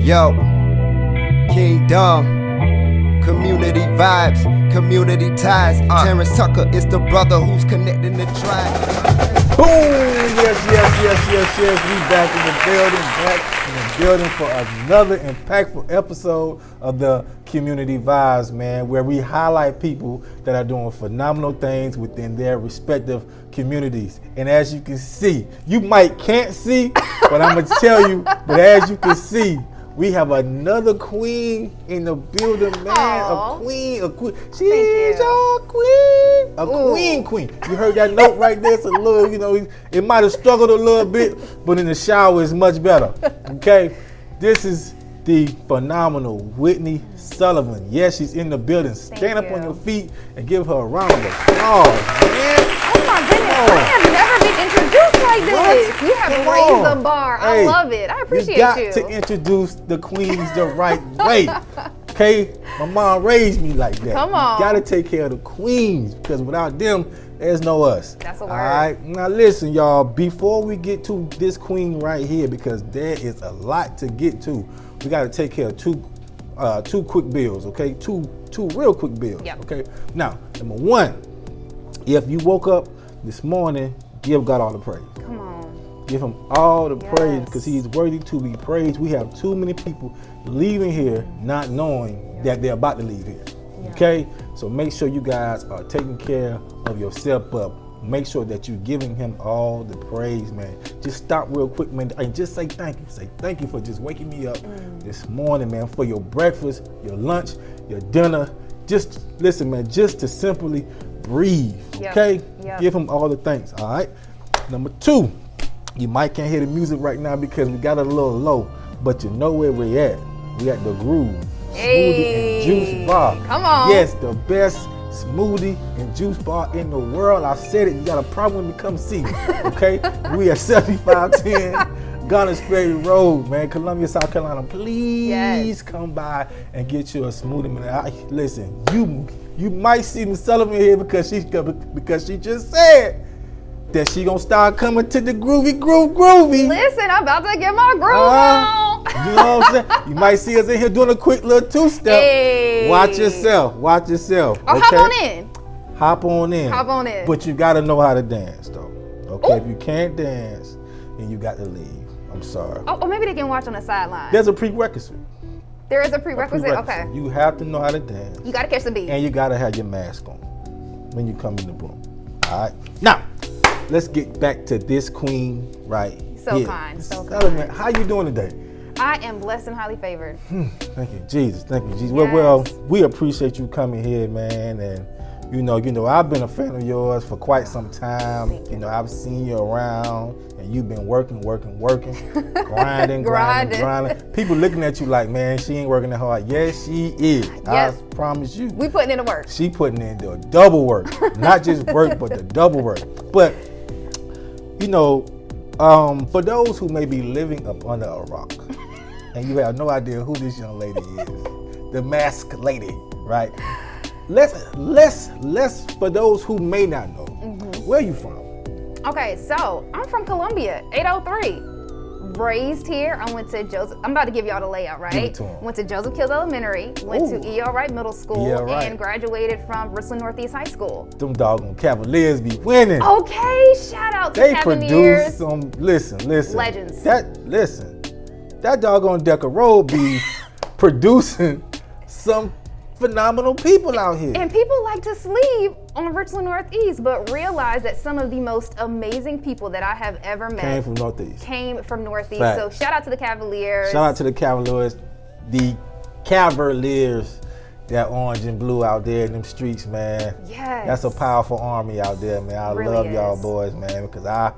Yo, Kingdom, community vibes, community ties. Terrance Tucker is the brother who's connecting the tribe. Boom! Yes. We back in the building for another impactful episode of the Community Vibes, man, where we highlight people that are doing phenomenal things within their respective communities. And as you can see, you can't see, but I'm gonna tell you, but as you can see, we have another queen in the building, man. Aww. A queen. She's your queen. Queen. You heard that note right there? It's a little, it might have struggled a little bit, but in the shower it's much better. Okay? This is the phenomenal Whitney Sullivan. Yes, she's in the building. Stand up on your feet and give her a round of applause, man. Oh my goodness, I have never been introduced like this. You have raised the bar. I love it. I appreciate you. You got to introduce the queens the right way. Okay? My mom raised me like that. Come on. You got to take care of the queens because without them, there's no us. That's a word. All right? Now listen, y'all, before we get to this queen right here, because there is a lot to get to, we got to take care of two quick bills, okay? Two real quick bills, okay? Now, number one, if you woke up this morning, give God all the praise. Come on. Give him all the praise because he's worthy to be praised. We have too many people leaving here not knowing that they're about to leave here. Okay? So make sure you guys are taking care of yourself, but make sure that you're giving him all the praise, man. Just stop real quick, man, and just say thank you. Say thank you for just waking me up this morning, man, for your breakfast, your lunch, your dinner. Just listen, man, just to simply breathe, okay? Give him all the thanks, all right? Number two, you might can't hear the music right now because we got it a little low, but you know where we're at. We at the Groove Smoothie and Juice Bar. Come on. Yes, the best smoothie and juice bar in the world. I said it. You got a problem with me, come see me, okay? We at 7510 Gunners Ferry Road, man, Columbia, South Carolina. Please come by and get you a smoothie, man. Listen, you might see Miss Sullivan here because she just said that she gonna start coming to the groovy. Listen, I'm about to get my groove on. You know what I'm saying? You might see us in here doing a quick little two-step. Hey. Watch yourself. Or okay? Hop on in. But you gotta know how to dance, though. Okay? If you can't dance, then you got to leave. I'm sorry. Or maybe they can watch on the sideline. There's a prerequisite. There is a prerequisite? Okay. You have to know how to dance. You gotta catch the beat. And you gotta have your mask on when you come in the room. All right? Now, let's get back to this queen right here. Kind. Sullivan, how you doing today? I am blessed and highly favored. Thank you, Jesus. Yes. Well, we appreciate you coming here, man. And you know, I've been a fan of yours for quite some time. I've seen you around, and you've been working, grinding. People looking at you like, man, she ain't working that hard. Yes, she is. Yes. I promise you. We putting in the work. She putting in the double work, not just work, but the double work. But for those who may be living up under a rock, and you have no idea who this young lady is, the masked lady, right? Let's for those who may not know, where are you from? Okay, so I'm from Columbia, 803. Raised here. I went to Joseph. I'm about to give y'all the layout, right? Give it to 'em. Went to Joseph Kills Elementary, went to E.L. Wright Middle School, and graduated from Richland Northeast High School. Them doggone Cavaliers be winning. Okay, shout out to Cavaliers. Produce some, listen. Legends. That doggone Decker Road be producing some phenomenal people out here. And people like to sleep on Richland Northeast, but realize that some of the most amazing people that I have ever met came from Northeast. Fact. So shout out to the Cavaliers. The Cavaliers, that orange and blue out there in them streets, man. Yes. That's a powerful army out there, man. I really love y'all boys, man, because I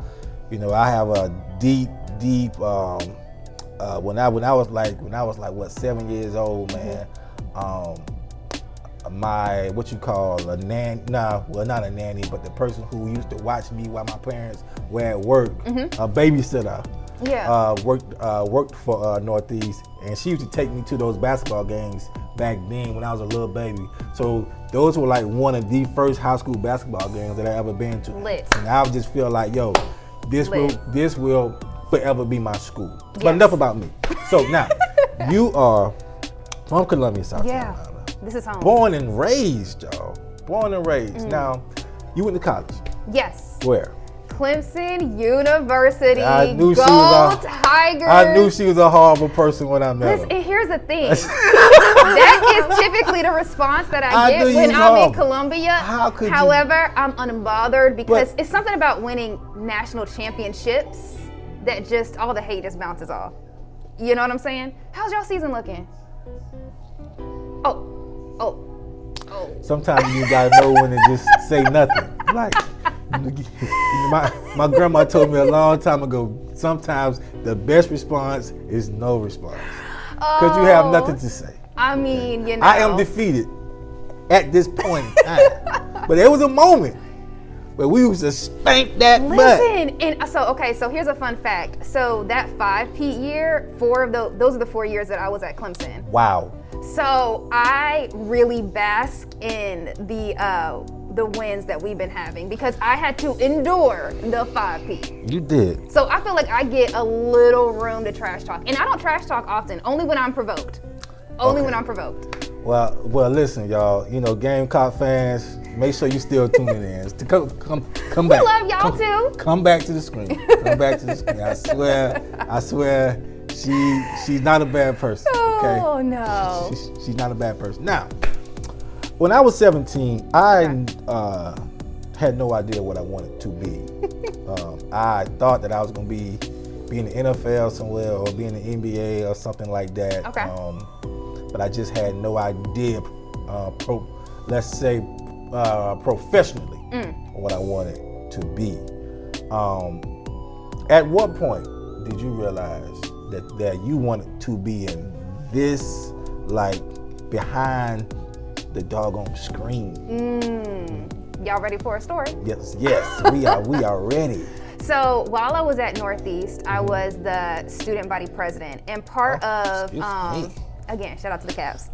have a deep, when I was like what, 7 years old, man. My a nanny, not a nanny, but the person who used to watch me while my parents were at work, a babysitter, worked for Northeast, and she used to take me to those basketball games back then when I was a little baby. So those were like one of the first high school basketball games that I ever been to. Lit. And I would just feel like, this will forever be my school. But enough about me. So now, You are from Columbia, South Yeah, Carolina. this is home. Born and raised, y'all. Born and raised. Now, you went to college. Yes. Where? Clemson University. I knew Gold Tigers. I knew she was a horrible person when I met her. Listen, here's the thing. That is typically the response that I get when I'm in Columbia. How could you? However, I'm unbothered because it's something about winning national championships that just all the hate just bounces off. You know what I'm saying? How's y'all season looking? Oh. Sometimes you gotta know when to just say nothing. Like, my grandma told me a long time ago, sometimes the best response is no response. Because you have nothing to say. I mean, you know. I am defeated at this point in time. But there was a moment where we used to spank that butt. Listen, and so here's a fun fact. So that 5-peat year, those are the 4 years that I was at Clemson. Wow. So I really bask in the wins that we've been having because I had to endure the 5-peat. You did. So I feel like I get a little room to trash talk. And I don't trash talk often, only when I'm provoked. Only when I'm provoked. Well, listen, y'all. You know, Gamecock fans, make sure you still tuning in. Come back. We love y'all too. Come back to the screen. Come back to the screen. I swear, she's not a bad person. Okay? Oh no. She's not a bad person. Now, when I was 17, I had no idea what I wanted to be. I thought that I was going to be in the NFL somewhere or be in the NBA or something like that. Okay. But I just had no idea, professionally, what I wanted to be. At what point did you realize that you wanted to be in this, like, behind the doggone screen? Y'all ready for a story? Yes, we are ready. So while I was at Northeast, I was the student body president, and part of again, shout out to the Cavs.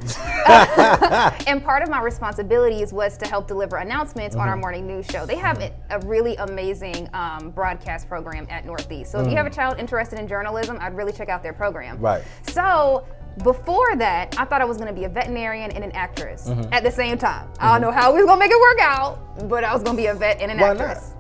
And part of my responsibilities was to help deliver announcements on our morning news show. They have a really amazing broadcast program at Northeast. So if you have a child interested in journalism, I'd really check out their program. Right. So before that, I thought I was going to be a veterinarian and an actress at the same time. I don't know how we was going to make it work out, but I was going to be a vet and an actress.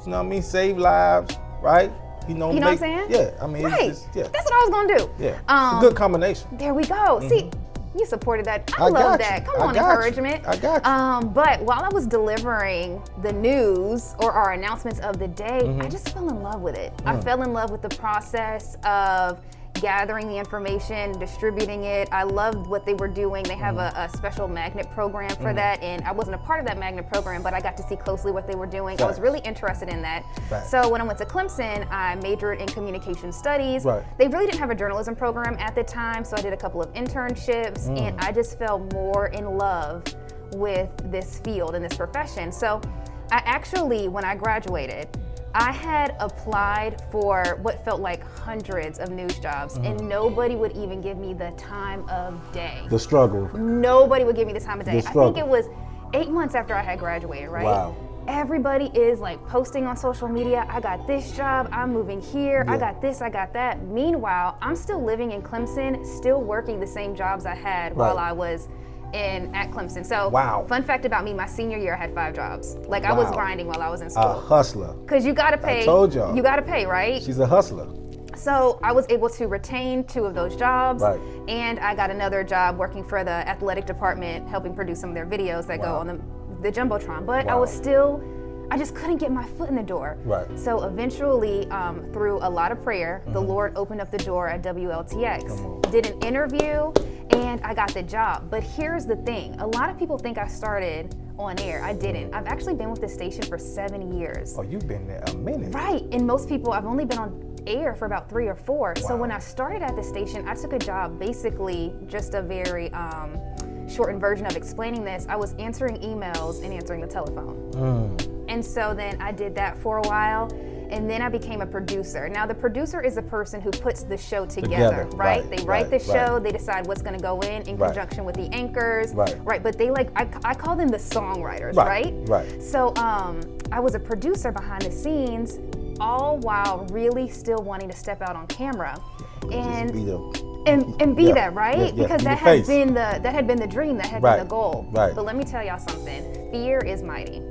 Not? Save lives, right? You know what I'm saying? Yeah, I mean, right. That's what I was going to do. Yeah, it's a good combination. There we go. See, you supported that. I love that. Come on, encouragement. I got you. But while I was delivering the news or our announcements of the day, I just fell in love with it. I fell in love with the process of gathering the information, distributing it. I loved what they were doing. They have a special magnet program for that, and I wasn't a part of that magnet program, but I got to see closely what they were doing. I was really interested in that. So when I went to Clemson, I majored in communication studies. They really didn't have a journalism program at the time, so I did a couple of internships, and I just fell more in love with this field and this profession. So I actually, when I graduated, I had applied for what felt like hundreds of news jobs, and nobody would even give me the time of day. The struggle. Nobody would give me the time of day. The struggle. I think it was 8 months after I had graduated, right? Wow. Everybody is like posting on social media, I got this job, I'm moving here, I got this, I got that. Meanwhile, I'm still living in Clemson, still working the same jobs I had while I was at Clemson. So, fun fact about me, my senior year I had 5 jobs. Like I was grinding while I was in school. A hustler. Because you gotta pay. I told y'all. You gotta pay, right? She's a hustler. So I was able to retain 2 of those jobs, and I got another job working for the athletic department, helping produce some of their videos that go on the Jumbotron. But I just couldn't get my foot in the door. So eventually, through a lot of prayer, the Lord opened up the door at WLTX. Did an interview, and I got the job. But here's the thing. A lot of people think I started on air. I didn't. I've actually been with this station for 7 years. Oh, you've been there a minute. Right. And most people, I've only been on air for about 3 or 4. So when I started at the station, I took a job, basically just a very shortened version of explaining this. I was answering emails and answering the telephone. And so then I did that for a while, and then I became a producer. Now the producer is the person who puts the show together, right? They write the show, they decide what's gonna go in conjunction with the anchors, right? But they I call them the songwriters, right? So I was a producer behind the scenes, all while really still wanting to step out on camera. and be that, right? Because that had been the dream, that had been the goal. Right. But let me tell y'all something. Fear is mighty.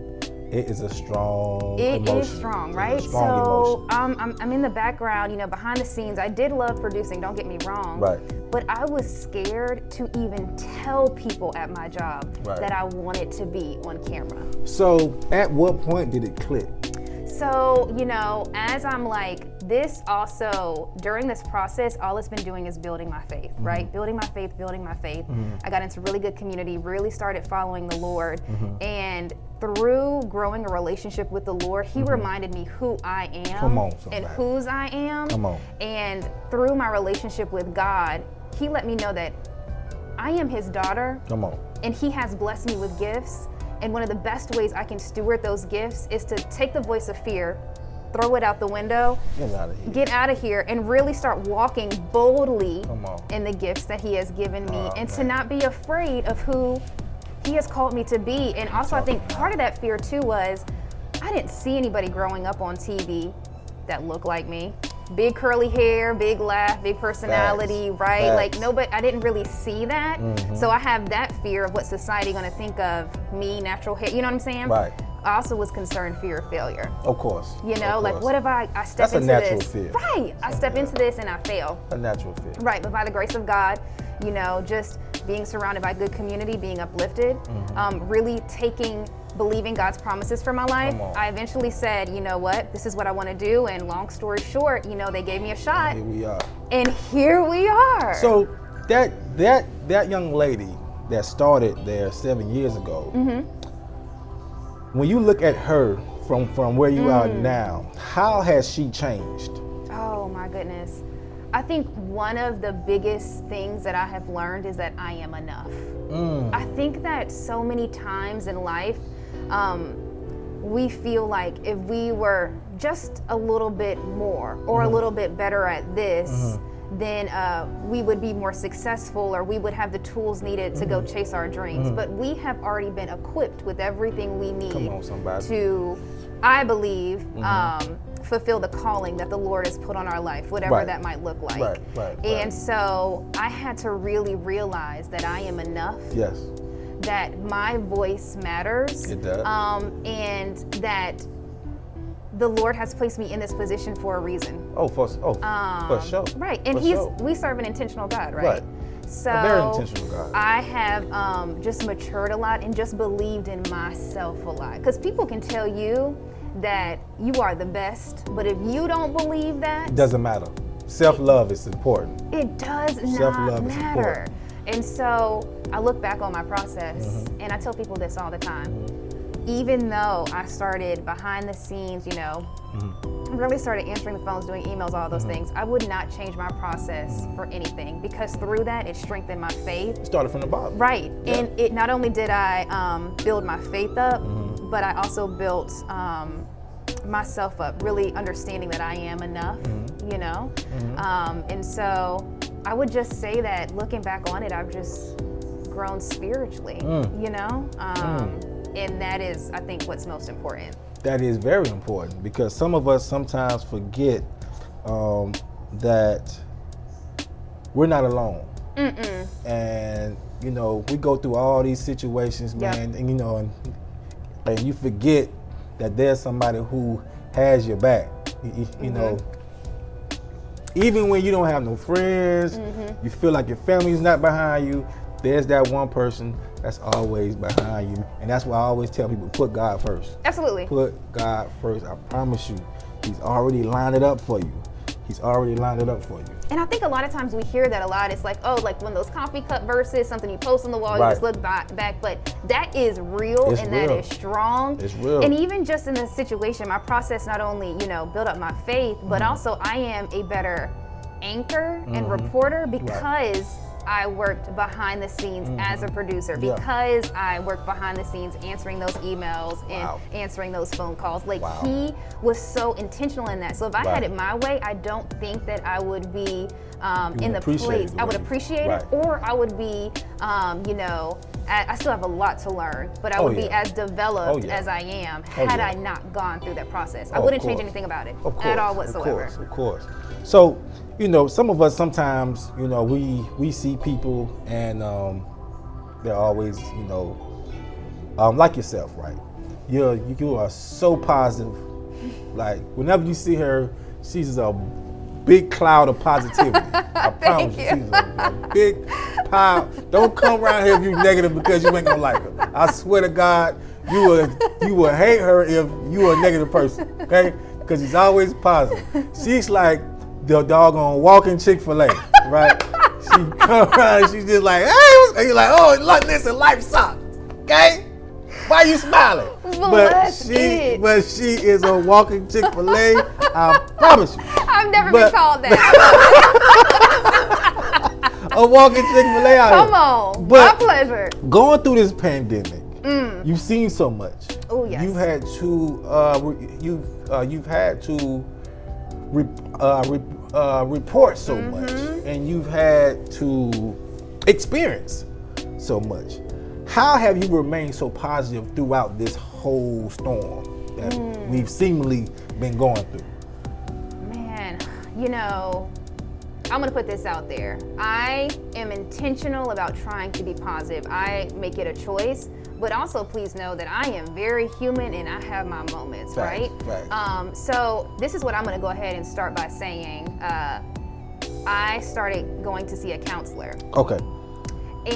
It is a strong emotion. It is strong, right? So I'm in the background, behind the scenes. I did love producing, don't get me wrong. Right. But I was scared to even tell people at my job that I wanted to be on camera. So at what point did it click? So, as I'm like, this also, during this process, all it's been doing is building my faith, right? Building my faith. I got into really good community, really started following the Lord. And through growing a relationship with the Lord, He reminded me who I am and whose I am. And through my relationship with God, He let me know that I am His daughter. And He has blessed me with gifts. And one of the best ways I can steward those gifts is to take the voice of fear, throw it out the window, get out of here, and really start walking boldly in the gifts that He has given me, and to not be afraid of who He has called me to be. And also, I think part of that fear too was I didn't see anybody growing up on TV that looked like me. Big curly hair, big laugh, big personality, right? Like nobody, I didn't really see that. So I have that fear of what society gonna think of me, natural hair, you know what I'm saying? Right. I also was concerned fear of failure. Of course. Like what if I step into this? That's a natural fear. Right, I step into this and I fail. A natural fear. Right, but by the grace of God, just being surrounded by good community, being uplifted, really believing God's promises for my life, I eventually said, you know what, this is what I want to do. And long story short, they gave me a shot. Here we are. And here we are. So that young lady that started there 7 years ago, when you look at her from where you are now, how has she changed? Oh my goodness. I think one of the biggest things that I have learned is that I am enough. I think that so many times in life, we feel like if we were just a little bit more or a little bit better at this, then we would be more successful, or we would have the tools needed to go chase our dreams. But we have already been equipped with everything we need to, I believe, fulfill the calling that the Lord has put on our life, whatever that might look like. And so I had to really realize that I am enough. Yes. That my voice matters. It does. And that the Lord has placed me in this position for a reason. For sure. Right, and we serve an intentional God, right? So a very intentional God. I have just matured a lot and just believed in myself a lot. Because people can tell you that you are the best, but if you don't believe that, it doesn't matter. Self-love is important. It does not matter. And so I look back on my process, and I tell people this all the time. Even though I started behind the scenes, really started answering the phones, doing emails, all those things, I would not change my process for anything, because through that, it strengthened my faith. It started from the bottom. Right. Yeah. And it not only did I build my faith up, but I also built myself up, really understanding that I am enough, and so I would just say that looking back on it, I've just grown spiritually, and that is, I think, what's most important. That is very important, because some of us sometimes forget that we're not alone. And, we go through all these situations, man, and you forget that there's somebody who has your back, even when you don't have no friends, you feel like your family's not behind you, there's that one person that's always behind you. And that's why I always tell people, put God first. Absolutely. Put God first. I promise you, He's already lined it up for you. He's already lined it up for you. And I think a lot of times we hear that a lot. It's like, like when those coffee cup verses, something you post on the wall, you just look back. But that is real, that is strong. It's real. And even just in this situation, my process not only, built up my faith, but also I am a better anchor and reporter because I worked behind the scenes as a producer, because I worked behind the scenes answering those emails and answering those phone calls. He was so intentional in that. So if I had it my way, I don't think that I would be in the place. I would appreciate it, or I would be, you know, I still have a lot to learn, but I would be as developed as I am had I not gone through that process. I wouldn't change anything about it at all whatsoever. Of course. So, you know, some of us sometimes, you know, we see people and they're always, you know, like yourself, right? You are so positive. Like whenever you see her, she's a big cloud of positivity. I promise you, she's a big pile. Don't come around here if you're negative because you ain't gonna like her. I swear to God, you will hate her if you are a negative person, okay? Because she's always positive. She's like the doggone walking Chick-fil-A, right? She come around and she's just like, hey, and you're like, oh, look, listen, life sucks, okay? Why you smiling? But she is a walking Chick-fil-A, I promise you. I've never been called that. A walking Chick-fil-A out Come on, my pleasure. Going through this pandemic, you've seen so much. Oh yes. You've had to report so much, and you've had to experience so much. How have you remained so positive throughout this whole storm that we've seemingly been going through? Man, you know, I'm gonna put this out there. I am intentional about trying to be positive. I make it a choice, but also please know that I am very human and I have my moments, right? So this is what I'm gonna go ahead and start by saying. I started going to see a counselor. Okay.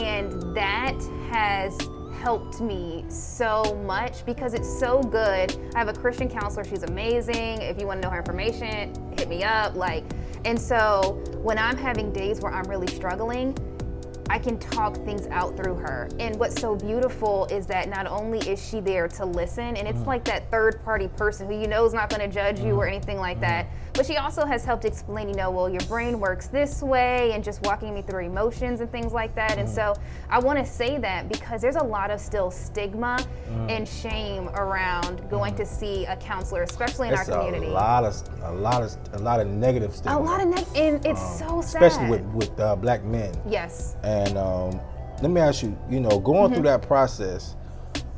And that has helped me so much because it's so good. I have a Christian counselor. She's amazing. If you want to know her information, hit me up. And so when I'm having days where I'm really struggling, I can talk things out through her. And what's so beautiful is that not only is she there to listen, and it's like that third party person who you know is not going to judge you or anything like that, but she also has helped explain, you know, well, your brain works this way, and just walking me through emotions and things like that. And so I want to say that because there's a lot of still stigma and shame around going to see a counselor, especially in our community. A lot of negative stigma. And it's so sad. Especially with black men. Yes. And let me ask you, you know, going through that process,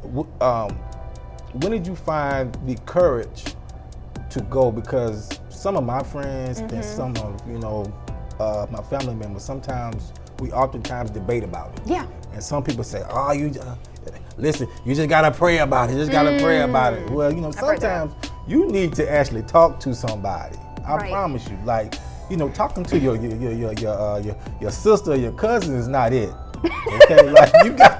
when did you find the courage to go? Because some of my friends and some of, you know, my family members, we oftentimes debate about it. Yeah. And some people say, oh, listen, you just gotta pray about it. You just gotta pray about it. Well, you know, sometimes you need to actually talk to somebody. I promise you. Like, you know, talking to your sister or your cousin is not it. Okay, like you got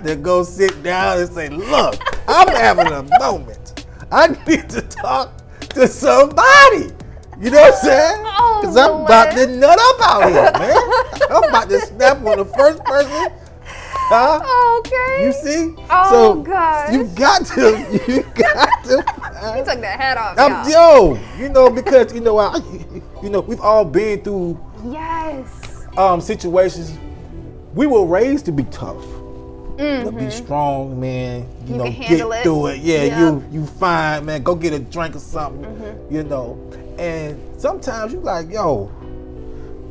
to go sit down and say, look, I'm having a moment. I need to talk to somebody. You know what I'm saying? Because I'm about to nut up out here, man. I'm about to snap on the first person. Okay. You see? Oh, gosh. You got to. You took that hat off, you know, because you know, we've all been through situations. We were raised to be tough, to be strong, man. You know, get through it. Yeah, you fine, man. Go get a drink or something. You know, and sometimes you like, yo,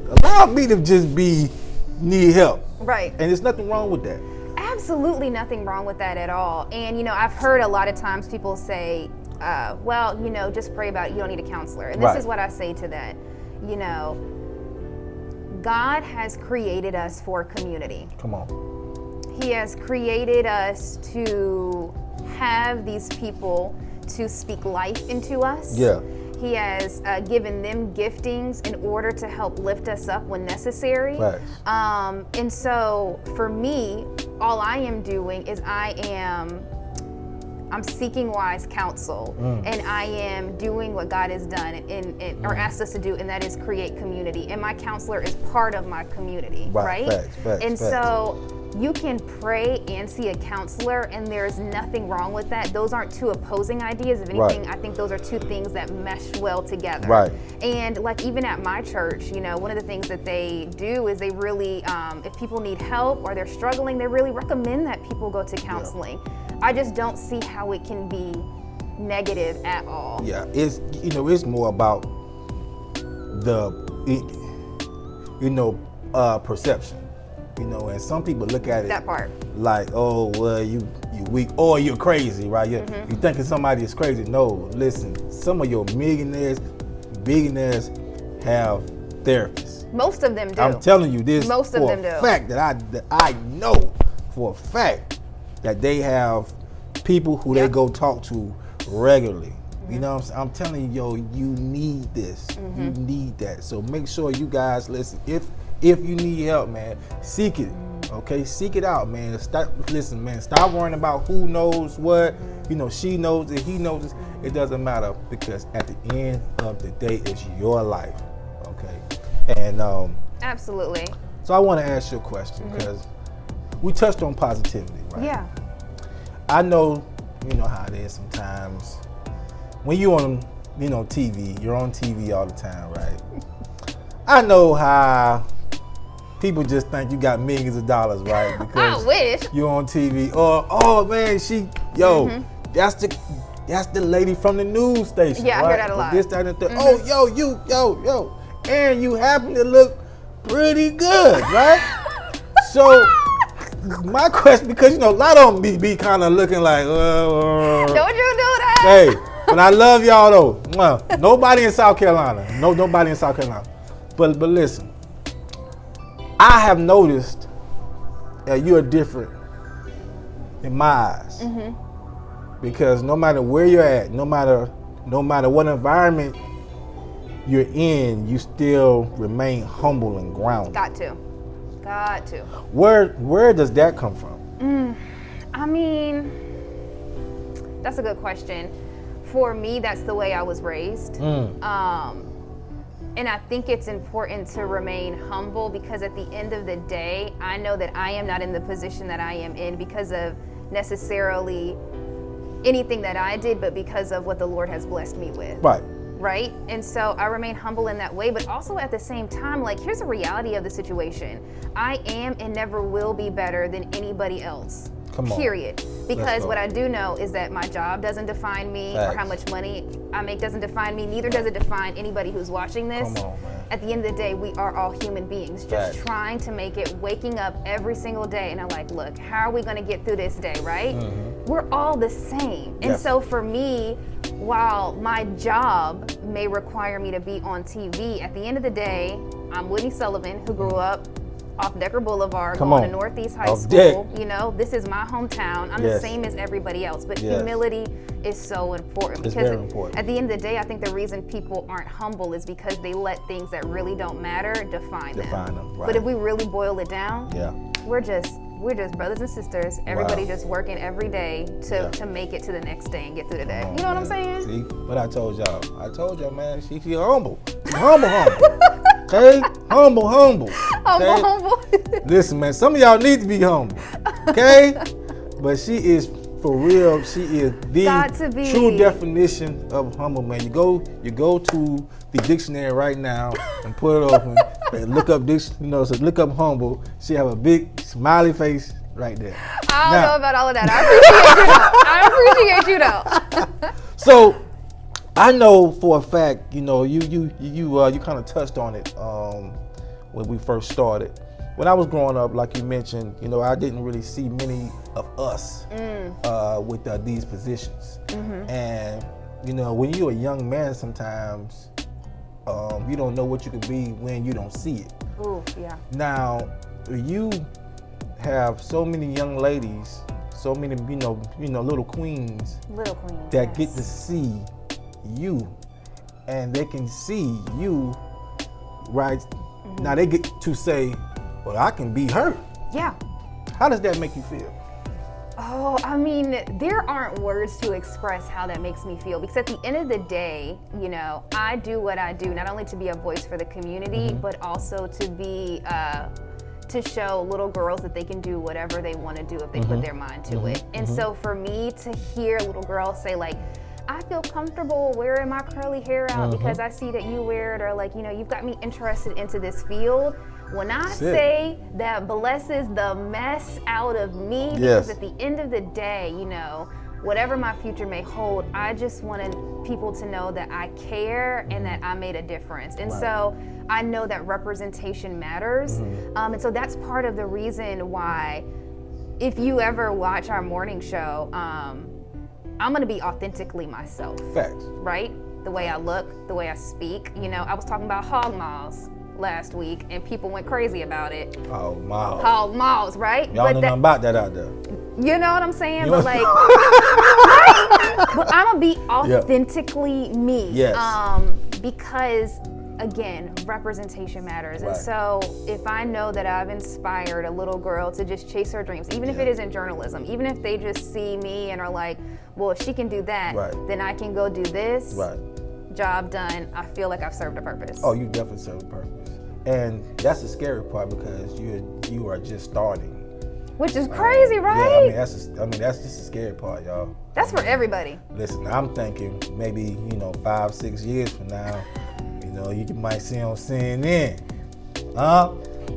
allow me to just need help. Right. And there's nothing wrong with that. Absolutely nothing wrong with that at all. And, you know, I've heard a lot of times people say, well, you know, just pray about it. You don't need a counselor. And this is what I say to that. You know, God has created us for community. Come on. He has created us to have these people to speak life into us. Yeah. He has given them giftings in order to help lift us up when necessary. And so for me, all I am doing is I'm seeking wise counsel, and I am doing what God has done or asked us to do, and that is create community. And my counselor is part of my community, right? Facts. So you can pray and see a counselor, and there's nothing wrong with that. Those aren't two opposing ideas. If anything, I think those are two things that mesh well together. Right. And like even at my church, you know, one of the things that they do is they really, if people need help or they're struggling, they really recommend that people go to counseling. I just don't see how it can be negative at all. Yeah, it's more about perception. And some people look at it That part. like, oh, well, you weak or you're crazy, right? You thinking somebody is crazy. No, listen, some of your billionaires have therapists. Most of them do. I'm telling you this Most of for them a do. fact that I know for a fact that they have people who they go talk to regularly. You know what I'm telling you, yo, you need this. You need that. So make sure you guys listen. If you need help, man, seek it. Okay, seek it out, man. Stop worrying about who knows what. She knows it, he knows it. It doesn't matter, because at the end of the day, it's your life. Okay, and Absolutely. so I want to ask you a question, because we touched on positivity, right? Yeah. I know, how it is sometimes. When you're on, TV, you're on TV all the time, right? I know how people just think you got millions of dollars, right? Because I wish. you're on TV. Or, oh man, that's the lady from the news station. Yeah, right? I hear that a lot. This, that, and the third. Oh, yo, and you happen to look pretty good, right? So my question, because a lot of them be kind of looking like, Don't you do that? hey, but I love y'all though. Mwah. Nobody in South Carolina. Nobody in South Carolina. But listen, I have noticed that you are different in my eyes. Because no matter where you're at, no matter what environment you're in, you still remain humble and grounded. Got to. Where does that come from? I mean, that's a good question. For me, that's the way I was raised. And I think it's important to remain humble, because at the end of the day, I know that I am not in the position that I am in because of necessarily anything that I did, but because of what the Lord has blessed me with. Right? And so I remain humble in that way, but also at the same time, like, here's the reality of the situation. I am and never will be better than anybody else. Period. Because what I do know is that my job doesn't define me, or how much money I make doesn't define me. Neither does it define anybody who's watching this. At the end of the day, we are all human beings, just trying to make it, waking up every single day. And I'm like, look, how are we going to get through this day, right? We're all the same. And so for me, while my job may require me to be on TV, at the end of the day, I'm Whitney Sullivan, who grew up off Decker Boulevard, going to Northeast High School. This is my hometown. I'm the same as everybody else, but humility is so important. It's because very important. At the end of the day, I think the reason people aren't humble is because they let things that really don't matter define them. Right. But if we really boil it down, we're just brothers and sisters. Everybody just working every day to make it to the next day and get through the day. You know what I'm saying? See, but I told y'all, man, she humble. Humble. Okay? Humble. Humble. Listen, man, some of y'all need to be humble. Okay? But she is, for real, she is the true definition of humble, man. You go to the dictionary right now and put it open and look up look up humble. She have a big smiley face right there. I don't know about all of that. I appreciate you though. So I know for a fact, you kind of touched on it when we first started. When I was growing up, like you mentioned, I didn't really see many of us with these positions. And when you're a young man, sometimes you don't know what you could be when you don't see it. Ooh, yeah. Now, you have so many young ladies, so many little queens that get to see you, and they can see you, right? Now they get to say, well, I can be her. Yeah. How does that make you feel? Oh, I mean, there aren't words to express how that makes me feel, because at the end of the day, I do what I do, not only to be a voice for the community, but also to be, to show little girls that they can do whatever they want to do if they put their mind to it. And so for me to hear little girls say, like, I feel comfortable wearing my curly hair out because I see that you wear it, or like, you've got me interested into this field. When I say that blesses the mess out of me, because at the end of the day, whatever my future may hold, I just wanted people to know that I care and that I made a difference. And so I know that representation matters. And so that's part of the reason why, if you ever watch our morning show, I'm gonna be authentically myself. Facts. Right? The way I look, the way I speak. You know, I was talking about hog maws last week and people went crazy about it. Hog maws. Hog maws, right? Y'all know nothing about that out there. You know what I'm saying? But like, but I'm gonna be authentically me. Yes. Because again, representation matters. And so if I know that I've inspired a little girl to just chase her dreams, even if it isn't journalism, even if they just see me and are like, well, if she can do that, then I can go do this. Job done. I feel like I've served a purpose. Oh, you definitely served a purpose. And that's the scary part because you are just starting. Which is crazy, right? Yeah, that's just the scary part, y'all. That's for everybody. Listen, I'm thinking maybe 5-6 years from now, you might see on CNN,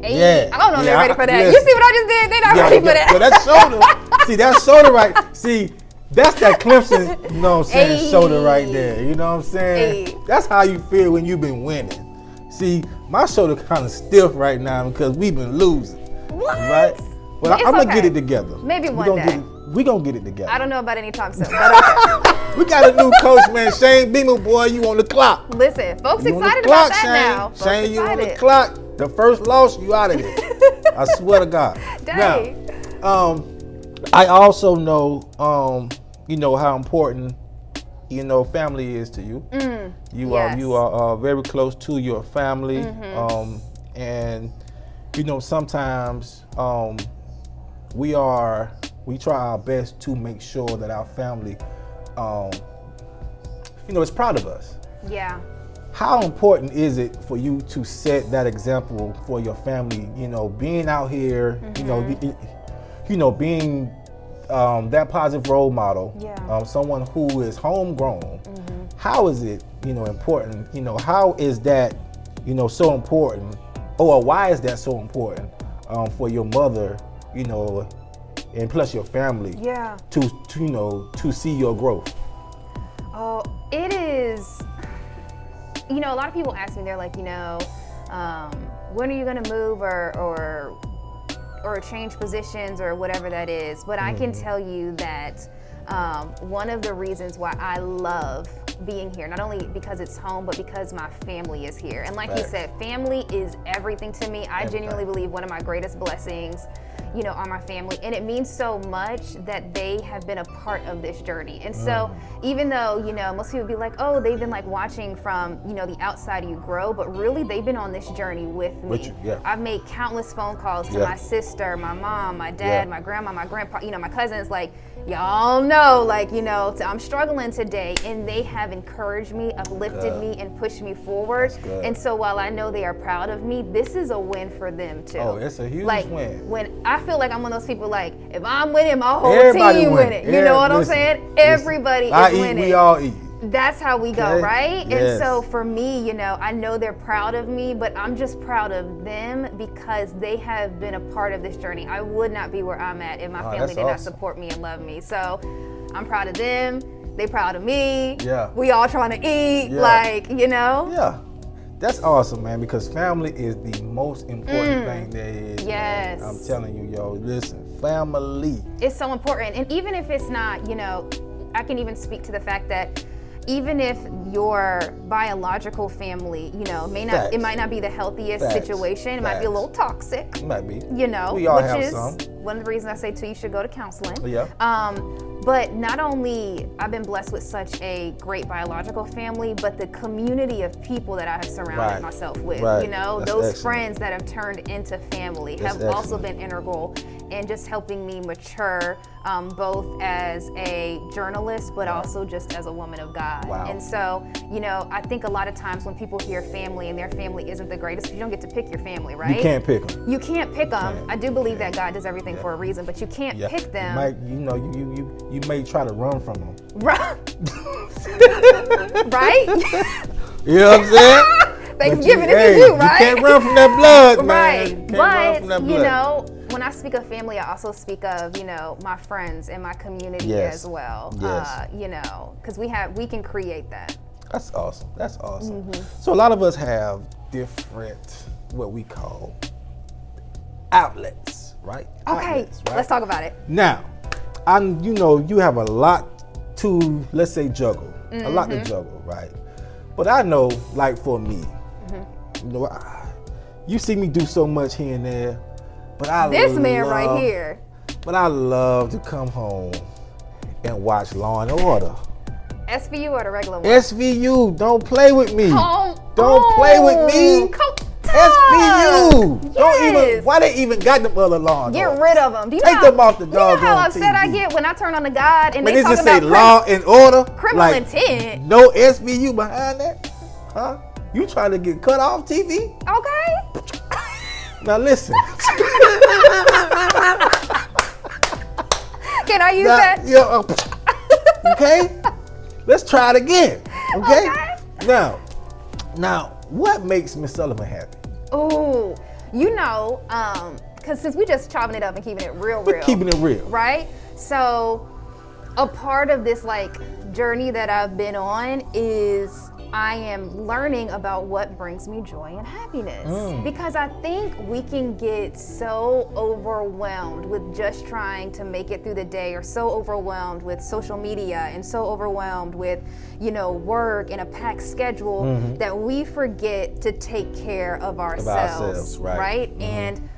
Hey, I don't know if they're ready for that. You see what I just did? They're not ready for that. So that shoulder, see that shoulder right? See, that's that Clemson, shoulder right there. You know what I'm saying? Hey. That's how you feel when you've been winning. See, my shoulder kind of stiff right now because we've been losing. What? Right? But I'm gonna get it together. Maybe one day. We gonna get it together. I don't know about any talk stuff, but okay. We got a new coach, man. Shane Beamer, boy, you on the clock. Listen, folks You excited clock, about that Shane. now. Shane, you on the clock. The first loss, you out of there. I swear to God. Dang. Now, I also know, how important, family is to you. You are very close to your family, and sometimes we try our best to make sure that our family, is proud of us. Yeah. How important is it for you to set that example for your family? Being out here, being that positive role model. Yeah. Someone who is homegrown. How is it, important? How is that, so important? Or why is that so important for your mother, and plus your family? Yeah. To see your growth. Oh, it is. A lot of people ask me, they're like, when are you gonna move or change positions or whatever that is? But I can tell you that one of the reasons why I love being here, not only because it's home, but because my family is here. And like you said, family is everything to me. I genuinely believe one of my greatest blessings, are my family. And it means so much that they have been a part of this journey. And so even though, most people be like, oh, they've been like watching from, the outside of you grow, but really they've been on this journey with me. I've made countless phone calls to my sister, my mom, my dad, my grandma, my grandpa, my cousins, like, y'all know, I'm struggling today, and they have encouraged me, uplifted me, and pushed me forward. And so while I know they are proud of me, this is a win for them too. Oh, it's a huge win. When I feel like I'm one of those people, like, if I'm winning, my whole team winning. You know what I'm saying? Everybody is winning. We all eat. That's how we go, right? And so for me, I know they're proud of me, but I'm just proud of them because they have been a part of this journey. I would not be where I'm at if my family did not support me and love me. So I'm proud of them. They proud of me. Yeah. We all trying to eat, Yeah. That's awesome, man, because family is the most important thing there is. Yes. Man. I'm telling you, listen, family. It's so important. And even if it's not, I can even speak to the fact that even if your biological family, it might not be the healthiest situation. It might be a little toxic. It might be. We all have some. One of the reasons I say too, you should go to counseling. Yeah. But not only I've been blessed with such a great biological family, but the community of people that I have surrounded myself with, those friends that have turned into family have also been integral in just helping me mature, both as a journalist, but also just as a woman of God. Wow. And so, I think a lot of times when people hear family and their family isn't the greatest, you don't get to pick your family, right? You can't pick them. You can't pick them. I do believe that God does everything for a reason, but you can't pick them. You may try to run from them. Right? Right? You know what I'm saying? Thanksgiving is you, right? You can't run from that blood, man. Right. But, when I speak of family, I also speak of, you know, my friends and my community as well. Yes. You know, because we can create that. That's awesome. That's awesome. So a lot of us have different, what we call outlets, right? Okay, outlets, right? Let's talk about it. Now, you know, you have a lot to, let's say, juggle. A lot to juggle, right? But I know, like for me, you know, you see me do so much here and there, but This man right here. But I love to come home and watch Law and Order. SVU or the regular one? SVU, don't play with me. Don't play with me. SVU. SVU. Don't even. Why they even got them other Law and Get Order? rid of them. Take them off the dog. You know how upset I get when I turn on the God and they talk just about say Law and Order, criminal like, intent. No SVU behind that, huh? You trying to get cut off TV? Okay. Now listen. Can I use that? Yeah. Okay. Let's try it again. Okay. Now, what makes Miss Sullivan happy? Ooh, you know, because since we just chopping it up and keeping it real, Keeping it real, right? So, a part of this like journey that I've been on is I am learning about what brings me joy and happiness. Because I think we can get so overwhelmed with just trying to make it through the day, or so overwhelmed with social media and so overwhelmed with, you know, work and a packed schedule that we forget to take care of ourselves, right? And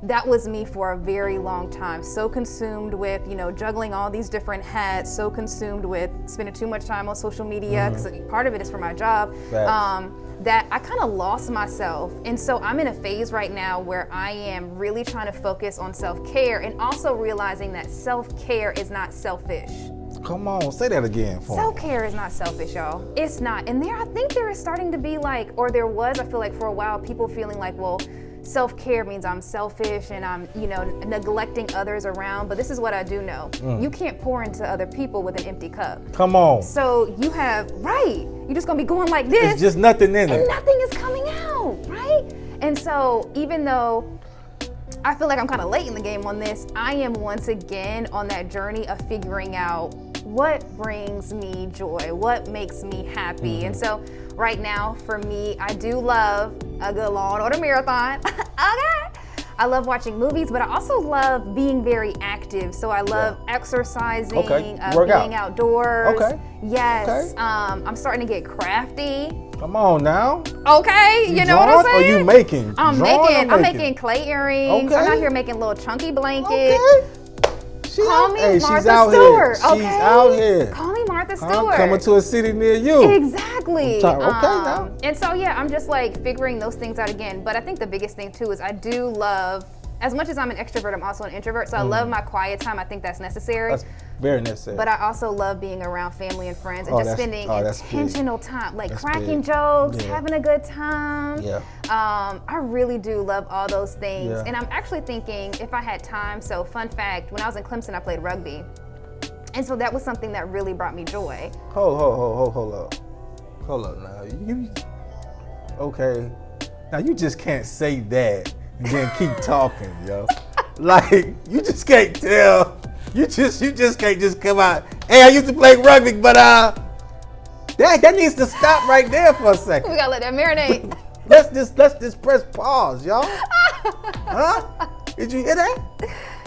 that was me for a very long time. So consumed with, you know, juggling all these different hats, so consumed with spending too much time on social media, because part of it is for my job, that I kind of lost myself. And so I'm in a phase right now where I am really trying to focus on self-care, and also realizing that self-care is not selfish. Come on, say that again for me. Self-care is not selfish, y'all. It's not. And I think there is starting to be like, or there was, I feel like for a while, people feeling like, well, self-care means I'm selfish and I'm, you know, neglecting others around. But this is what I do know. You can't pour into other people with an empty cup. Come on. So you have, you're just gonna be going like this. It's just nothing in it. And nothing is coming out, right? And so even though I feel like I'm kind of late in the game on this, I am once again on that journey of figuring out what brings me joy, what makes me happy. And so right now, for me, I do love a good Law and Order marathon. Okay. I love watching movies, but I also love being very active. So I love exercising, being outdoors. Okay. Yes. I'm starting to get crafty. Come on now. Okay, you know what I'm saying? Or you making? I'm making clay earrings. I'm out here making little chunky blankets. Okay. Call me Martha she's out Stewart. Here. She's out here. Call me Martha Stewart. I'm coming to a city near you. Exactly. Okay now. And so I'm just like figuring those things out again. But I think the biggest thing too is I do love, as much as I'm an extrovert, I'm also an introvert. So I love my quiet time. I think that's necessary. That's very necessary. But I also love being around family and friends and just spending intentional time, like cracking jokes, having a good time. Yeah. I really do love all those things. Yeah. And I'm actually thinking if I had time, so fun fact, when I was in Clemson, I played rugby. And so that was something that really brought me joy. Hold up now. Okay. Now you just can't say that and then keep talking, yo. Like, you just can't tell. You just can't just come out. Hey, I used to play rugby, but that needs to stop right there for a second. We gotta let that marinate. Let's just press pause, y'all. Huh? Did you hear that?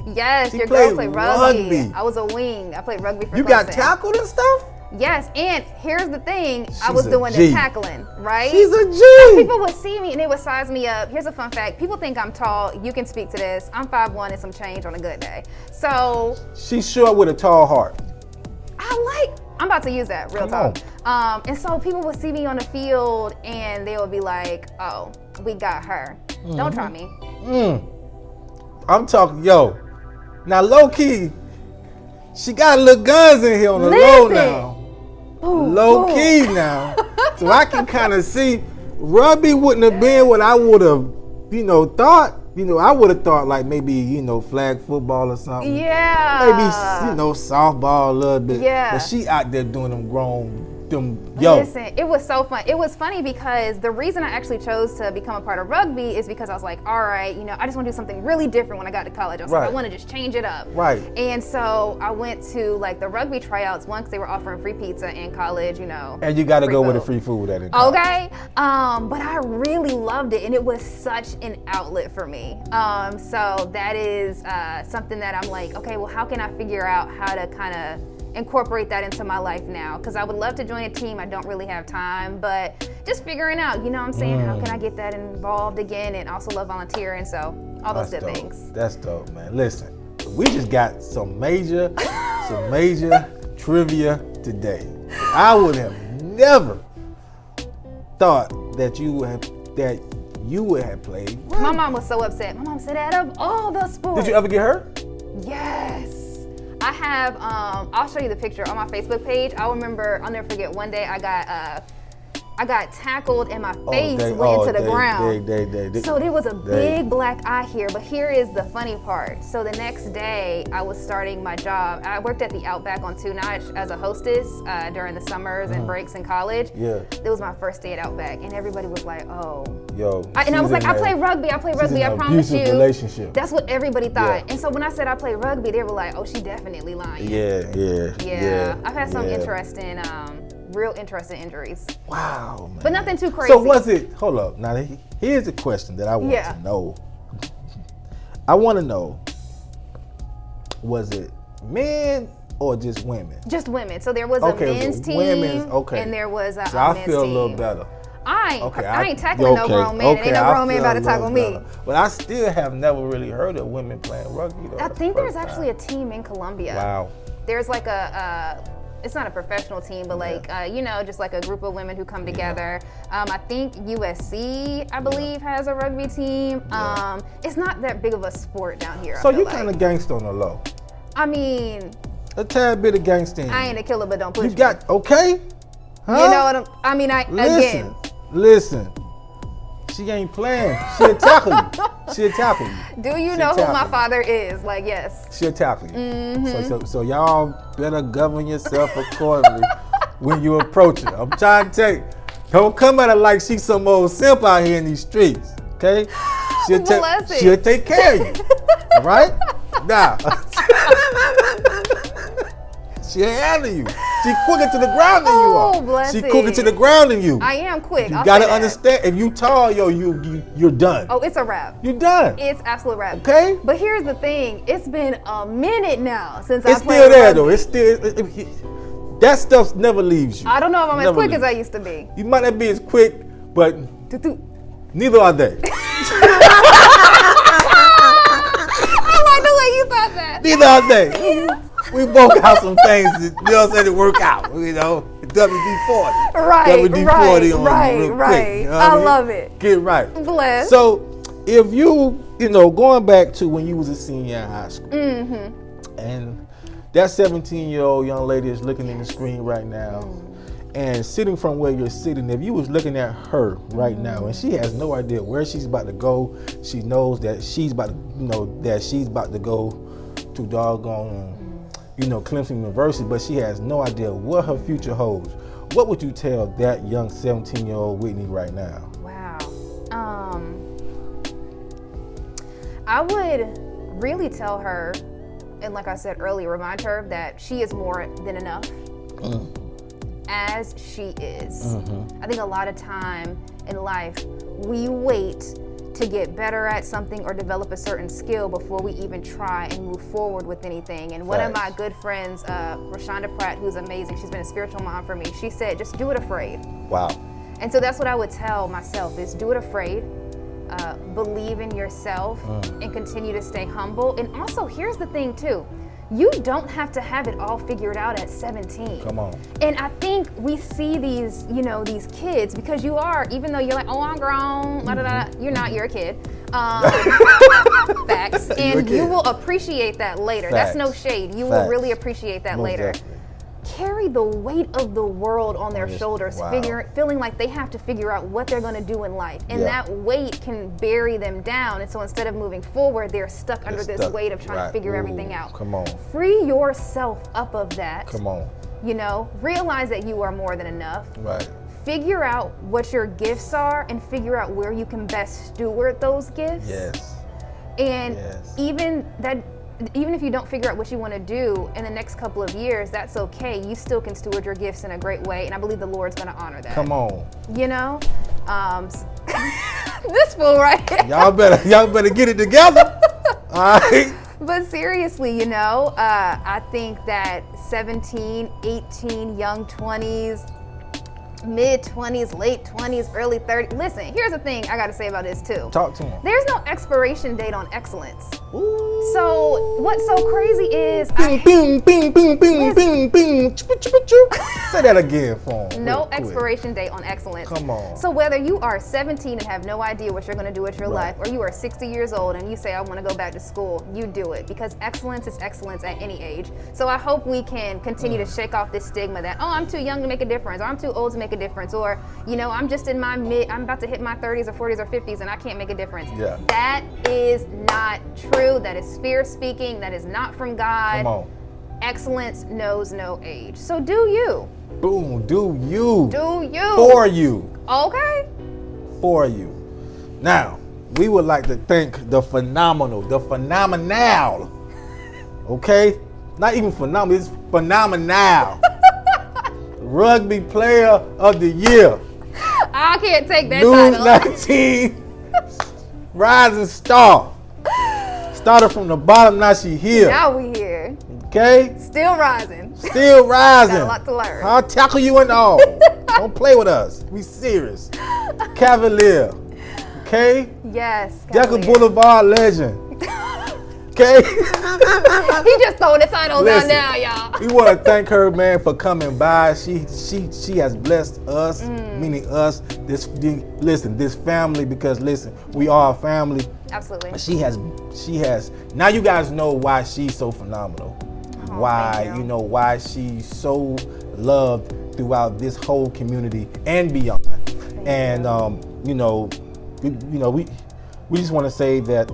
Yes, your girl played rugby. I was a wing. I played rugby for Clemson. You got tackled and stuff? Yes, and here's the thing. I was doing the tackling, right? She's a G. People would see me and they would size me up. Here's a fun fact. People think I'm tall. You can speak to this. I'm 5'1" and some change on a good day. So she's short with a tall heart. I'm about to use that real talk. And so people would see me on the field and they would be like, oh, we got her. Don't try me. I'm talking, now low key, she got little guns in here on the low now. Low key now. So I can kind of see rugby wouldn't have been what I would have, thought. I would have thought like maybe, flag football or something. Yeah. Maybe, softball a little bit. Yeah. But she out there doing them grown them, yo. Listen, it was so fun. It was funny because the reason I actually chose to become a part of rugby is because I was like, all right, I just want to do something really different when I got to college. I was like, I want to just change it up. Right. And so I went to like the rugby tryouts once they were offering free pizza in college, And you got to go with the free food at it. Okay. But I really loved it, and it was such an outlet for me. So that is something that I'm like, okay, well, how can I figure out how to kind of incorporate that into my life now? Because I would love to join a team. I don't really have time, but just figuring out, what I'm saying, how can I get that involved again, and also love volunteering, so all those good things. That's dope, man. Listen, we just got some major trivia today. I would have never thought that you would have played rugby. My mom was so upset. My mom said, out of all the sports. Did you ever get hurt? Yes. I have, I'll show you the picture on my Facebook page. I'll never forget one day I got tackled and my face went into the ground. So there was a big black eye here, but here is the funny part. So the next day I was starting my job. I worked at the Outback on 2 Notch as a hostess during the summers and breaks in college. Yeah. It was my first day at Outback, and everybody was like, oh. Yo. And I was like, I play rugby, I promise you. Relationship. That's what everybody thought. Yeah. And so when I said I play rugby, they were like, oh, she definitely lying. Yeah. I've had some real interesting injuries. Wow, man. But nothing too crazy. So was it, hold up, now here's a question that I want to know. I want to know, was it men or just women? Just women. So there was a men's team and there was a men's team. So I feel a little better. I ain't tackling no grown man. Ain't no grown man about to tackle me. But I still have never really heard of women playing rugby though. I think there's actually a team in Colombia. Wow. There's like it's not a professional team, but like, just like a group of women who come together. I think USC, I believe, has a rugby team. It's not that big of a sport down here. So you kind of gangsta on the low. I mean, a tad bit of gangsta. I ain't a killer, but don't push me. You got, okay? Huh? You know what Listen. She ain't playing. She'll tackle you. Do you know who my father is? Like, yes. She'll tackle you. Mm-hmm. So y'all better govern yourself accordingly when you approach her. I'm trying to tell you, don't come at her like she's some old simp out here in these streets, okay? She'll take care of you, all right? Now, she'll handle you. She's quicker to the ground than you are. She's quicker to the ground than you. I am quick. You gotta understand. If you tall, you're done. Oh, it's a wrap. You're done. It's absolute wrap. Okay. But here's the thing. It's been a minute now since I played. It's still there though. It's still. That stuff never leaves you. I don't know if I'm as quick as I used to be. You might not be as quick, but neither are they. I like the way you thought that. Neither are they. We both got some things that work out, WD-40. Right, WD-40 on right. real quick, you know I love it. Get right. Bless. So if you going back to when you was a senior in high school, and that 17-year-old young lady is looking in the screen right now, and sitting from where you're sitting, if you was looking at her right now, and she has no idea where she's about to go, she knows that she's about to go to doggone Clemson University, but she has no idea what her future holds. What would you tell that young 17-year-old Whitney right now? Wow. I would really tell her, and like I said earlier, remind her that she is more than enough as she is. I think a lot of time in life, we wait to get better at something or develop a certain skill before we even try and move forward with anything. And one of my good friends, Rashonda Pratt, who's amazing, she's been a spiritual mom for me, she said, just do it afraid. Wow. And so that's what I would tell myself is do it afraid, believe in yourself, and continue to stay humble. And also, here's the thing too, you don't have to have it all figured out at 17. Come on. And I think we see these, these kids, because you are, even though you're like, oh, I'm grown, you're not, you're a kid. Facts. And you will appreciate that later. Facts. That's no shade. You will really appreciate that later. Definitely. Carry the weight of the world on their shoulders, feeling like they have to figure out what they're going to do in life. And that weight can bury them down. And so instead of moving forward, they're under this weight of trying to figure everything out. Come on. Free yourself up of that. Come on. You know, realize that you are more than enough. Right. Figure out what your gifts are and figure out where you can best steward those gifts. Yes. And Yes. even if you don't figure out what you want to do in the next couple of years, that's okay. You still can steward your gifts in a great way, and I believe the Lord's going to honor that. Come on. You know, this fool right here. Y'all better get it together. All right. But seriously, you know, I think that 17, 18, young 20s, mid 20s, late 20s, early 30s. Listen, here's the thing I got to say about this too. Talk to him. There's no expiration date on excellence. Ooh. So what's so crazy is Bing, bing, bing, bing, bing, bing, bing. Say that again for him. no real quick. expiration date on excellence. Come on. So whether you are 17 and have no idea what you're going to do with your Right. life, or you are 60 years old and you say, I want to go back to school, you do it, because excellence is excellence at any age. So I hope we can continue to shake off this stigma that, oh, I'm too young to make a difference, or I'm too old to make a difference, or, you know, I'm just in I'm about to hit my 30s or 40s or 50s and I can't make a difference. Yeah. That is not true. That is fear speaking. That is not from God. Come on. Excellence knows no age. So do you. Boom. Do you. Do you. For you. Okay. For you. Now, we would like to thank the phenomenal, okay? Not even phenomenal, it's phenomenal. Rugby Player of the Year. I can't take that News title. 19 Rising Star. Started from the bottom, now she here. Now we here. Okay? Still rising. Still rising. Got a lot to learn. I'll tackle you and all. Don't play with us. We serious. Cavalier. Okay? Yes. Decker Cavalier. Boulevard legend. Okay? He just throwing the titles out Listen, now, y'all. we want to thank her, man, for coming by. She has blessed us, meaning us, this family, because listen, we are a family. Absolutely. She has, now you guys know why she's so phenomenal. Oh, Why, thank you. know, why she's so loved throughout this whole community and beyond. And, we just want to say that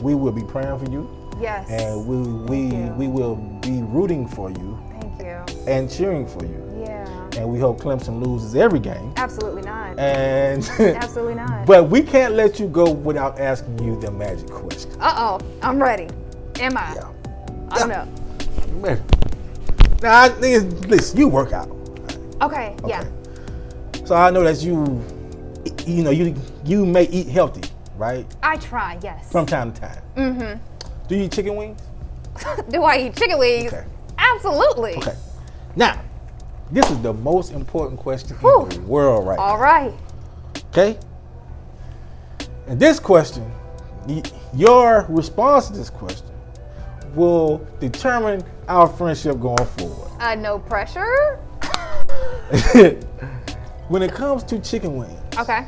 we will be praying for you. Yes. And we will be rooting for you Thank you. and cheering for you. Yeah. And we hope Clemson loses every game. Absolutely not. And Absolutely not. but we can't let you go without asking you the magic question. Uh-oh. I'm ready. Am I? Yeah. I don't know. Man. Now, listen, you work out. Okay. Yeah. So I know that you may eat healthy, right? I try, yes. From time to time. Mm-hmm. Do you eat chicken wings? Do I eat chicken wings? Okay. Absolutely. Okay. Now, this is the most important question Whew. in the world right now. All right. Okay? And this question, your response to this question will determine our friendship going forward. No pressure. When it comes to chicken wings, Okay.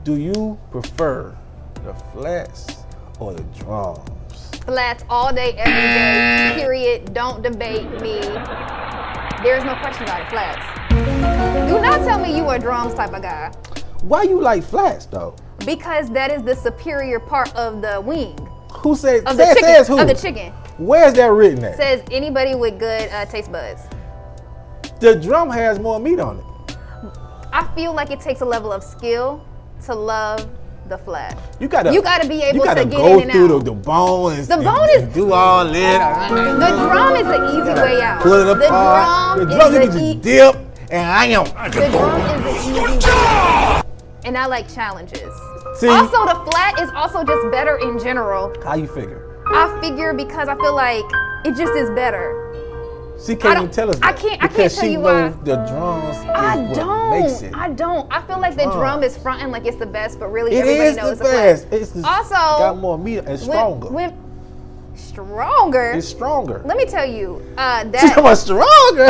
do you prefer the flats or the drums? Flats all day, every day, period. Don't debate me. There's no question about it, flats. Do not tell me you are a drums type of guy. Why you like flats though? Because that is the superior part of the wing. Who said, Of the chicken. says who? Of the chicken. Where's that written at? Says anybody with good taste buds. The drum has more meat on it. I feel like it takes a level of skill to love the flat. You gotta be able to get go in and through out. the bone and, The bone is- and do all that. The drum is the easy way out. Put it apart. The drum you can just dip and I am. The drum is the easy way out. And I like challenges. See? Also, the flat is also just better in general. How you figure? I figure because I feel like it just is better. She can't even tell us that. I can't because tell she you knows why. the drums is I what makes it. don't. I feel like the drum is fronting like it's the best, but really It everybody is knows the the best. flat. It's just Also, got more meat and stronger. Stronger? It's stronger. Let me tell you, She's so much stronger.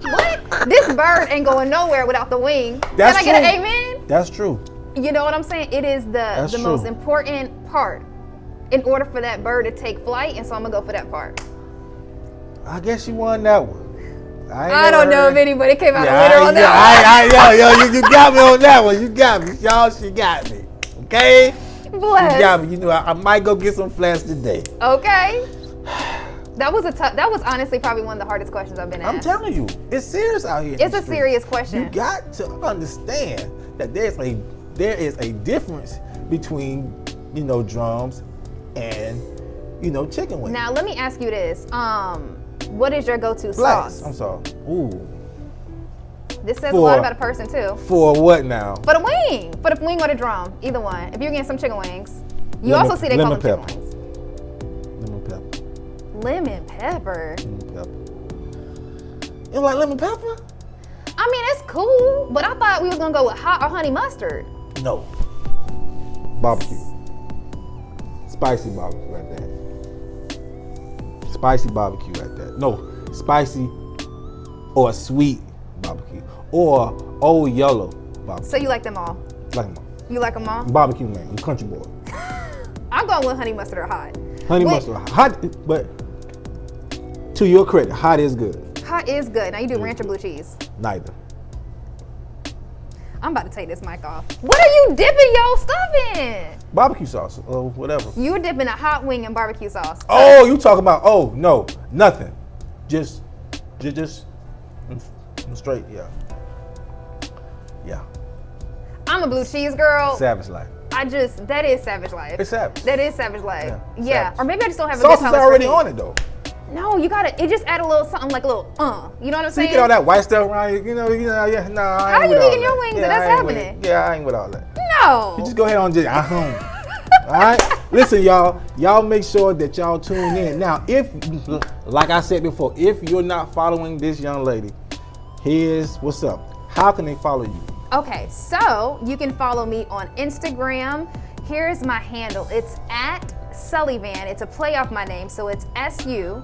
what? This bird ain't going nowhere without the wing. That's Can I get true. an amen? That's true. You know what I'm saying? It is the true. most important part in order for that bird to take flight, and so I'm gonna go for that part. I guess you won that one. I don't know if anybody came out a Yeah, winner on that you got me on that one. You got me, y'all. She got me. Okay. one. Bless. You got me. You know, I might go get some flats today. Okay. That was honestly probably one of the hardest questions I've been asked. I'm telling you, it's serious out here. It's a serious question. You got to understand that there is a difference between, you know, drums and, you know, chicken wings. Now let me ask you this. What is your go-to Blacks. sauce? I'm sorry. Ooh. This says a lot about a person too. For what now? For the wing. For the wing or the drum. Either one. If you're getting some chicken wings. You also see they call them chicken wings. Lemon pepper. Lemon pepper. Lemon pepper. You don't like lemon pepper? I mean, it's cool, but I thought we was gonna go with hot or honey mustard. No. Barbecue. Spicy barbecue right there. Spicy barbecue right there. No, spicy or sweet barbecue. Or old yellow barbecue. So you like them all? Like them all. You like them all? Barbecue man, I'm country boy. I'm going with honey mustard or hot. Honey mustard, hot, but to your credit, hot is good. Hot is good. Now you do ranch or blue cheese? Neither. I'm about to take this mic off. What are you dipping your stuff in? Barbecue sauce or whatever. You were dipping a hot wing in barbecue sauce. Oh, you talking about, oh, no, nothing. Just straight, yeah. Yeah. I'm a blue cheese girl. Savage life. That is savage life. It's savage. That is savage life. Yeah. Savage. Or maybe I just don't have a sauce good is palate already for on meat. it though. No, you gotta, it just add a little something like a little, you know what I'm So you saying? get all that white stuff around you know, yeah, nah, I How ain't you with all eating your that. wings Yeah, and that's I ain't with happening? it. Yeah, I ain't with all that. No. You just go ahead on just, all right? Listen, y'all make sure that y'all tune in. Now, if, like I said before, if you're not following this young lady, here's what's up. How can they follow you? Okay, so you can follow me on Instagram. Here's my handle. It's at Sullivan. It's a play off my name, so it's SULLY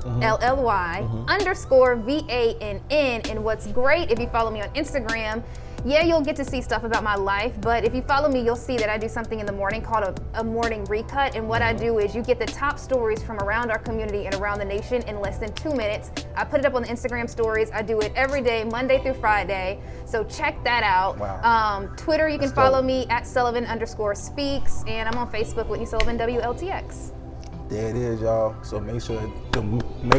underscore VANN. And what's great, if you follow me on Instagram, yeah, you'll get to see stuff about my life, but if you follow me, you'll see that I do something in the morning called a morning recut. And what I do is you get the top stories from around our community and around the nation in less than 2 minutes. I put it up on the Instagram stories. I do it every day, Monday through Friday. So check that out. Wow. Twitter, you can follow me at Sullivan underscore speaks. And I'm on Facebook, Whitney Sullivan, WLTX. There it is, y'all. So make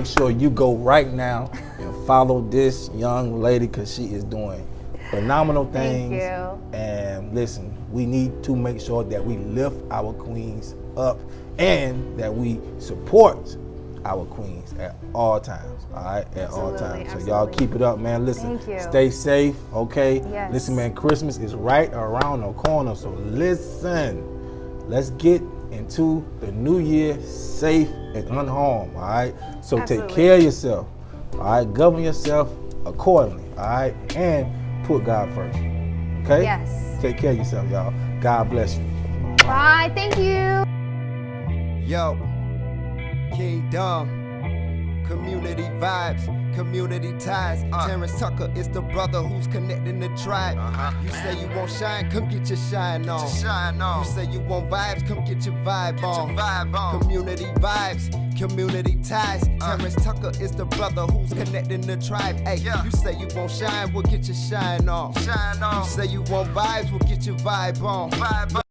sure you go right now and follow this young lady because she is doing phenomenal things. Thank you. And listen, we need to make sure that we lift our queens up and that we support our queens at all times. All right, at all times. So y'all keep it up, man. Listen, stay safe, okay? Yes. Listen, man, Christmas is right around the corner. So listen, let's get into the new year safe and unharmed. All right. So take care of yourself. All right. Govern yourself accordingly. All right. And put God first. Okay? Yes. Take care of yourself, y'all. God bless you. Bye. Thank you. Yo, Kingdom, community vibes, community ties. Terrance Tucker is the brother who's connecting the tribe. You say you won't shine, come get your shine on. You say you want vibes, come get your vibe on. Community vibes, community ties. Terrance Tucker is the brother who's connecting the tribe. Hey, you say you won't shine, we'll get your shine on. You say you want vibes, we'll get your vibe on.